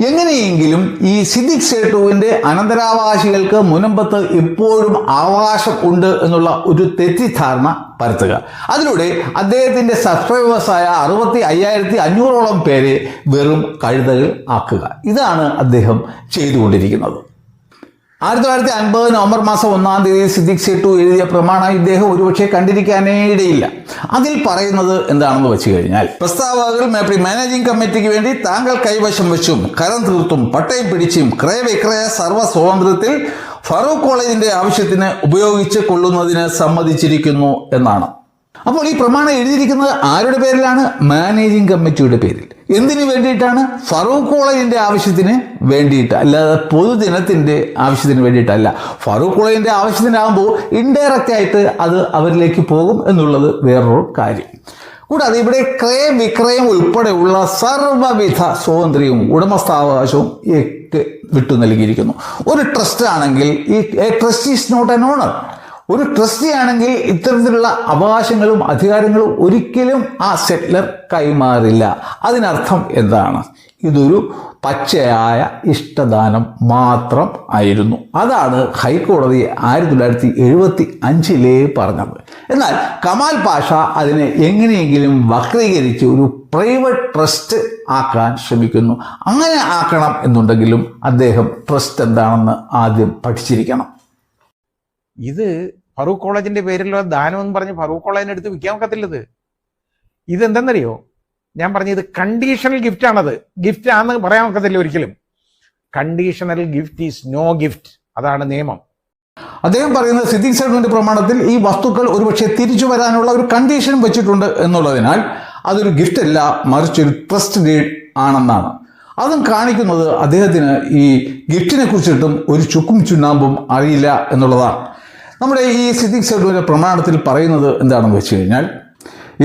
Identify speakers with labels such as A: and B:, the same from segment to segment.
A: എങ്ങനെയെങ്കിലും ഈ സിദ്ദിഖ് സേട്ടുവിൻ്റെ അനന്തരാവകാശികൾക്ക് മുനമ്പത്ത് ഇപ്പോഴും അവകാശം ഉണ്ട് എന്നുള്ള ഒരു തെറ്റിദ്ധാരണ പരത്തുക. അതിലൂടെ അദ്ദേഹത്തിൻ്റെ സബ്സ്ക്രൈബേഴ്സായ 65,500ഓളം പേരെ വെറും കഴുതകൾ ആക്കുക. ഇതാണ് അദ്ദേഹം ചെയ്തുകൊണ്ടിരിക്കുന്നത്. 1950 നവംബർ മാസം 1-ാം തീയതി സിദ്ദിഖ് സേട്ടു എഴുതിയ പ്രമാണം ഇദ്ദേഹം ഒരുപക്ഷെ കണ്ടിരിക്കാനേ ഇടയില്ല. അതിൽ പറയുന്നത് എന്താണെന്ന് വെച്ച് കഴിഞ്ഞാൽ, പ്രസ്താവകകൾ മാനേജിംഗ് കമ്മിറ്റിക്ക് വേണ്ടി താങ്കൾ കൈവശം വെച്ചും കരം തീർത്തും പട്ടയം പിടിച്ചും ക്രയവിക്രയ സർവ്വ സ്വാതന്ത്ര്യത്തിൽ ഫറൂഖ് കോളേജിന്റെ ആവശ്യത്തിന് ഉപയോഗിച്ച് കൊള്ളുന്നതിന് സമ്മതിച്ചിരിക്കുന്നു എന്നാണ്. അപ്പോൾ ഈ പ്രമാണം എഴുതിയിരിക്കുന്നത് ആരുടെ പേരിലാണ്? മാനേജിംഗ് കമ്മിറ്റിയുടെ പേരിൽ. എന്തിനു വേണ്ടിയിട്ടാണ്? ഫറൂഖ് കോളേജിന്റെ ആവശ്യത്തിന് വേണ്ടിയിട്ട്, അല്ലാതെ പൊതുജനത്തിന്റെ ആവശ്യത്തിന് വേണ്ടിയിട്ടല്ല. ഫറൂഖ് കോളേജിന്റെ ആവശ്യത്തിനാകുമ്പോൾ ഇൻഡയറക്റ്റ് ആയിട്ട് അത് അവരിലേക്ക് പോകും എന്നുള്ളത് വേറൊരു കാര്യം. കൂടാതെ ഇവിടെ ക്രയവിക്രയം ഉൾപ്പെടെയുള്ള സർവ്വവിധ സ്വാതന്ത്ര്യവും ഉടമസ്ഥാവകാശവും ഒക്കെ വിട്ടു നൽകിയിരിക്കുന്നു. ഒരു ട്രസ്റ്റ് ആണെങ്കിൽ ഈ trust is not an owner. ഒരു ട്രസ്റ്റി ആണെങ്കിൽ ഇത്തരത്തിലുള്ള അവകാശങ്ങളും അധികാരങ്ങളും ഒരിക്കലും ആ സെറ്റ്ലർ കൈമാറില്ല. അതിനർത്ഥം എന്താണ്? ഇതൊരു പച്ചയായ ഇഷ്ടദാനം മാത്രം ആയിരുന്നു. അതാണ് ഹൈക്കോടതി 1975 പറഞ്ഞത്. എന്നാൽ കമാൽ പാഷ അതിനെ എങ്ങനെയെങ്കിലും വക്രീകരിച്ച് ഒരു പ്രൈവറ്റ് ട്രസ്റ്റ് ആക്കാൻ ശ്രമിക്കുന്നു. അങ്ങനെ ആക്കണം എന്നുണ്ടെങ്കിലും അദ്ദേഹം ട്രസ്റ്റ് എന്താണെന്ന് ആദ്യം പഠിച്ചിരിക്കണം.
B: ഇത് ഫറൂഖ് കോളേജിന്റെ പേരിലുള്ള ദാനം എന്ന് പറഞ്ഞ് ഫറൂഖ് കോളേജിനെ എടുത്ത് വിൽക്കാൻ ഒക്കത്തില്ലത്. ഇതെന്തെന്നറിയോ? ഞാൻ പറഞ്ഞത് കണ്ടീഷണൽ ഗിഫ്റ്റ് ആണത്. ഗിഫ്റ്റ് ആണെന്ന് പറയാൻ ഒക്കത്തില്ല ഒരിക്കലും. Conditional gift is no gift. അതാണ് നിയമം.
A: അദ്ദേഹം പറയുന്നത് സിദ്ദിഖ് സേട്ടുവിന്റെ പ്രമാണത്തിൽ ഈ വസ്തുക്കൾ ഒരുപക്ഷെ തിരിച്ചു വരാനുള്ള ഒരു കണ്ടീഷൻ വെച്ചിട്ടുണ്ട് എന്നുള്ളതിനാൽ അതൊരു ഗിഫ്റ്റ് അല്ല, മറിച്ചൊരു ട്രസ്റ്റ് ഡീഡ് ആണെന്നാണ്. അതും കാണിക്കുന്നത് അദ്ദേഹത്തിന് ഈ ഗിഫ്റ്റിനെ കുറിച്ചിട്ടും ഒരു ചുക്കും ചുണ്ണാമ്പും അറിയില്ല എന്നുള്ളതാണ്. നമ്മുടെ ഈ സിദ്ദിഖ് സേട്ടുവിന്റെ പ്രമാണത്തിൽ പറയുന്നത് എന്താണെന്ന് വെച്ച് കഴിഞ്ഞാൽ,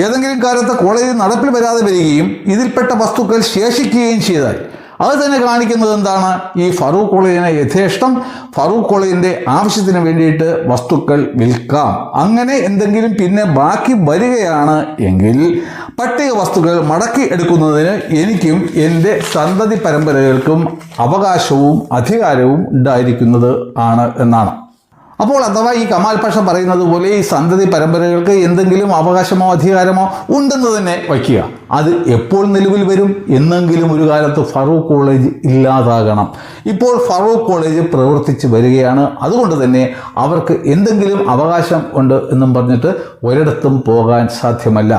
A: ഏതെങ്കിലും കാലത്ത് കോളേജിൽ നടപ്പിൽ വരാതെ വരികയും ഇതിൽപ്പെട്ട വസ്തുക്കൾ ശേഷിക്കുകയും ചെയ്താൽ അത് തന്നെ കാണിക്കുന്നത് എന്താണ്? ഈ ഫറൂഖ് കോളേജിനെ യഥേഷ്ടം ഫറൂഖ് കോളേജിന്റെ ആവശ്യത്തിന് വേണ്ടിയിട്ട് വസ്തുക്കൾ വിൽക്കാം. അങ്ങനെ എന്തെങ്കിലും പിന്നെ ബാക്കി വരികയാണ് എങ്കിൽ പട്ടിക വസ്തുക്കൾ മടക്കി എടുക്കുന്നതിന് എനിക്കും എൻ്റെ സന്തതി പരമ്പരകൾക്കും അവകാശവും അധികാരവും ഉണ്ടായിരിക്കുന്നത് ആണ് എന്നാണ്. അപ്പോൾ അഥവാ ഈ കമാൽ പാഷ പറയുന്നത് പോലെ ഈ സന്തതി പരമ്പരകൾക്ക് എന്തെങ്കിലും അവകാശമോ അധികാരമോ ഉണ്ടെന്ന് തന്നെ വയ്ക്കുക. അത് എപ്പോൾ നിലവിൽ വരും? എന്നെങ്കിലും ഒരു കാലത്ത് ഫറൂഖ് കോളേജ് ഇല്ലാതാകണം. ഇപ്പോൾ ഫറൂഖ് കോളേജ് പ്രവർത്തിച്ച് വരികയാണ്. അതുകൊണ്ട് തന്നെ അവർക്ക് എന്തെങ്കിലും അവകാശം ഉണ്ട് എന്നും പറഞ്ഞിട്ട് ഒരിടത്തും പോകാൻ സാധ്യമല്ല.